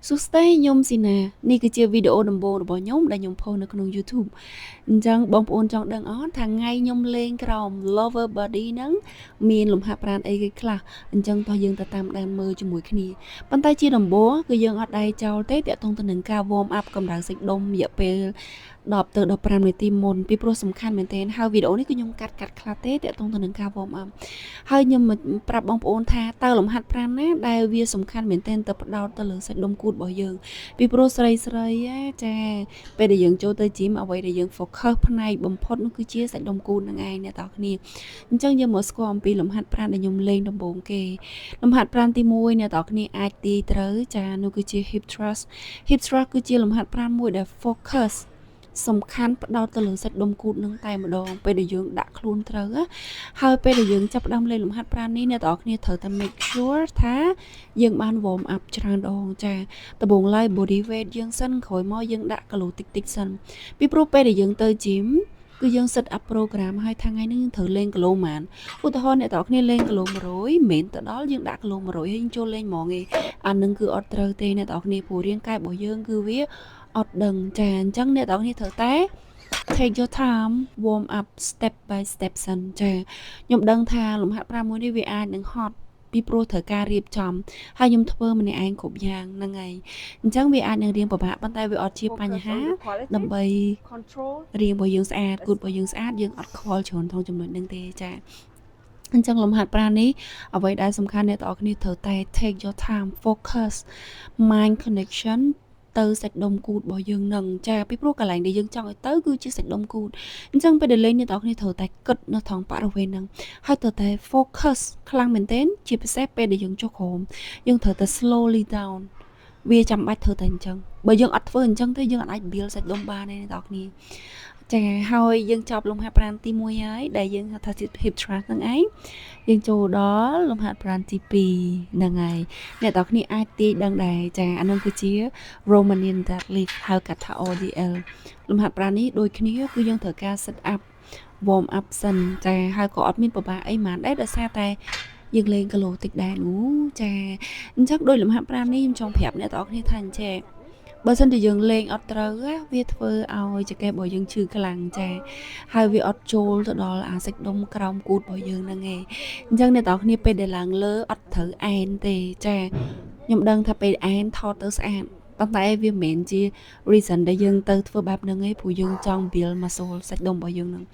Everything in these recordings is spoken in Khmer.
សុស្ដីខ្ញុំស៊ីណានេះគឺជាវីដេអូដំបូងរបស់ខ្ញុំដែលខ្ញុំផុសនៅក្នុង YouTube អញ្ចឹងបងប្អូនចង់ដឹងអត់ថាថ្ងៃខ្ញុំលេងក្រោម Lover Body ហ្នឹងមានលំហាត់ប្រាណអីគេខ្លះអញ្ចឹងតោះយើងទៅតាមដានមើលជាមួយគ្នាប៉ុន្តែជាដំបូងគឺយើងអត់ដៃចោលទេតាក់ទងទៅនឹងការ warm up កម្ដៅសាច់ដុំរយៈពេល10ទៅ15នាទីមុនពីព្រោះសំខាន់មែនទែនហើយវីដេអូនេះគឺខ្ញុំកាត់ខ្លះទេតាក់ទងទៅនឹងការ warm up ហើយខ្ញុំប្រាប់បងប្អូនថាតើលំហាត់ប្រាណណាដែលវាសំខាន់មែនទែនទៅផ្ដោតទៅលើសាច់ដុំគូតរបស់យើងពីព្រោះស្រីចាពេលដែលយើងចូលទៅ gym អ្វីដែលយើង focus ផ្នែកបំផុតនោះគឺជាសាច់ដុំគូតនឹងឯងអ្នកទាំងគ្នាអញ្ចឹងយើងមកស្គាល់អំពីលំហាត់ប្រាណដែលខ្ញុំលេងដំបូងគេលំហាត់ប្រាណទី1អ្នកទាំងគ្នាអាចទាយត្រូវចានោះគឺជា hip thrust គឺជាលំហាត់ប្រាណមួយដែល focus សំខាន់ផ្ដោតទៅលើសាច់ដុំគូតនឹងតែម្ដងពេលដែលយើងដាក់ខ្លួនត្រូវហើយពេលដែលយើងចាប់ផ្ដើមលេងលំហាត់ប្រាណនេះអ្នកទាំងគ្នាត្រូវតែ make sure ថាយើងបាន warm up ច្រើនដងចាដំបូងឡើយ body weight យើងសិនក្រោយមកយើងដាក់គីឡូតិចសិនពីព្រោះពេលដែលយើងទៅ gym គឺយើង set up program ហើយថ្ងៃនេះយើងត្រូវលេងគីឡូប៉ុន្មានឧទាហរណ៍អ្នកទាំងគ្នាលេងគីឡូ100មិនទៅដល់យើងដាក់គីឡូ100ហើយយើងចូលលេងហ្មងឯងអានឹងគឺអត់ត្រូវទេអ្នកទាំងគ្នាព្រោះរាងកាយរបស់យើងគឺវាអត់ដឹងចាអញ្ចឹងអ្នកទាំងគ្នាត្រូវតែ take your time warm up step by step សិនចាខ្ញុំដឹងថាលំហាត់ប្រាណមួយនេះវាអាចនឹងហត់ពីព្រោះត្រូវការរៀបចំហើយខ្ញុំធ្វើម្នាក់ឯងគ្រប់យ៉ាងហ្នឹងហើយអញ្ចឹងវាអាចនឹងរៀងពិបាកប៉ុន្តែវាអត់ជាបញ្ហាដើម្បីរៀងរបស់យើងស្អាតគូតរបស់យើងស្អាតយើងអត់ខ្វល់ច្រើនក្នុងចំណុចហ្នឹងទេចាអញ្ចឹងលំហាត់ប្រាណនេះអ្វីដែលសំខាន់អ្នកទាំងអស់គ្នាត្រូវតែ take your time focus mind connection ទៅសាច់ដុំគូតរបស់យើងនឹងចាពីព្រោះកន្លែងដែលយើងចង់ឲ្យទៅគឺជាសាច់ដុំគូតអញ្ចឹងពេលដែលលេងអ្នកទាំងអស់គ្នាត្រូវតែគិតនៅត្រង់បរិវេណហ្នឹងហើយត្រូវតែ focus ខ្លាំងមែនទែនជាពិសេសពេលដែលយើងចុះក្រោមយើងត្រូវតែ slowly down វាចាំបាច់ធ្វើតែអញ្ចឹងបើយើងអត់ធ្វើអញ្ចឹងទេយើងអាច build សាច់ដុំបានទេអ្នកទាំងអស់គ្នាចាហើយយើងចប់លំហាត់ប្រាណទី1ហើយដែលយើងហៅថា hip thrust ហ្នឹងឯងយើងចូលដល់លំហាត់ប្រាណទី2ហ្នឹងហើយអ្នកទាំងគ្នាអាចទាយដឹងដែរចាអានោះគឺជា Romanian deadlift ហៅកាត់ថា RDL លំហាត់ប្រាណនេះដូចគ្នាគឺយើងត្រូវការ set up warm up សិនចាហើយក៏អត់មានពិបាកអីហ្មងដែរដោយសារតែយើងលេងគីឡូតិចដែរនោះចាអញ្ចឹងដោយលំហាត់ប្រាណនេះខ្ញុំចង់ប្រាប់អ្នកទាំងគ្នាថាអញ្ចឹងបើសិនជាយើងលេងអត់ត្រូវវាធ្វើឲ្យចង្កេះរបស់យើងឈឺខ្លាំងចាហើយវាអត់ចូលទៅដល់អាសាច់ដុំក្រោមគូតរបស់យើងហ្នឹងឯងអញ្ចឹងអ្នកទាំងគ្នាពេលដែលឡើងលើអត់ត្រូវអែនទេចាខ្ញុំដឹងថាពេលអែនថតទៅស្អាតប៉ុន្តែវាមិនមែនជា reason ដែលយើងទៅធ្វើបែបហ្នឹងឯងព្រោះយើងចង់ build muscle សាច់ដុំរបស់យើងហ្នឹង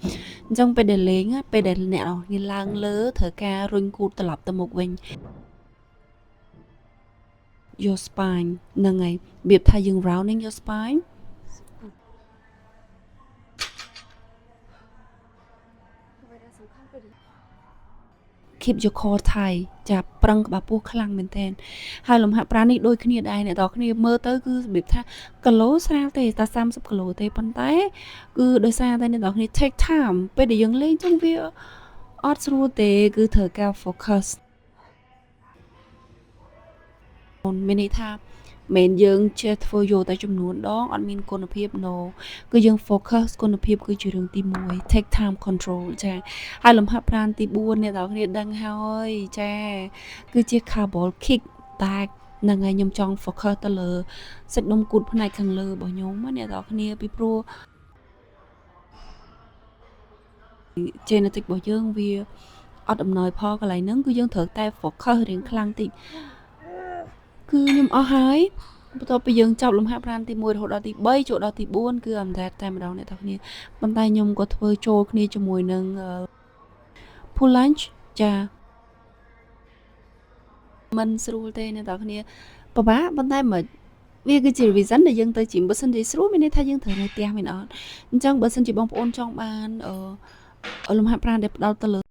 អញ្ចឹងពេលដែលលេងពេលដែលអ្នកគ្នាឡើងលើត្រូវការរុញគូតត្រឡប់ទៅមុខវិញ your spine ហ្នឹងហើយរបៀបថាយើង rounding your spine keep your core tight ចាប់ប្រឹងក្បាលពោះខ្លាំងមែនទែនហើយលំហាត់ប្រាណនេះដូចគ្នាដែរអ្នកនរគ្នាមើលទៅគឺរបៀបថាគីឡូស្រាលទេតែ30គីឡូទេប៉ុន្តែគឺដោយសារតែអ្នកនរគ្នា take time ពេលដែលយើងលេងចឹងវាអត់ស្រួលទេគឺត្រូវការ focus មានន័យថាមិនយើងចេះធ្វើយកតែចំនួនដងអត់មានគុណភាព no គឺយើង focus គុណភាពគឺជារឿងទី1 take time control ចាហើយលំហាត់ប្រាណទី4អ្នកនរគ្នាដឹងហើយចាគឺជា cable kick back ហ្នឹងហើយខ្ញុំចង់ focus ទៅលើសាច់ដុំគូតផ្នែកខាងលើរបស់ខ្ញុំអ្នកនរគ្នាពីព្រោះ genetic របស់យើងវាអត់អំណោយផលកន្លែងហ្នឹងគឺយើងត្រូវតែ focus រៀងខ្លាំងតិចគឺខ្ញុំអស់ហើយបន្ទាប់ពីយើងចប់លំហាត់ប្រាណទី1រហូតដល់ទី3ចូលដល់ទី4គឺអមតែម្ដងអ្នកទាំងគ្នាប៉ុន្តែខ្ញុំក៏ធ្វើចូលគ្នាជាមួយនឹង pull lunge ចាមិនស្រួលទេអ្នកទាំងគ្នាពិបាកប៉ុន្តែមិនវាគឺជា reason ដែលយើងទៅជីមបើសិនជាស្រួលមានន័យថាយើងត្រូវនៅផ្ទះមែនអត់អញ្ចឹងបើសិនជាបងប្អូនចង់បានលំហាត់ប្រាណដែលផ្ដោតទៅលើ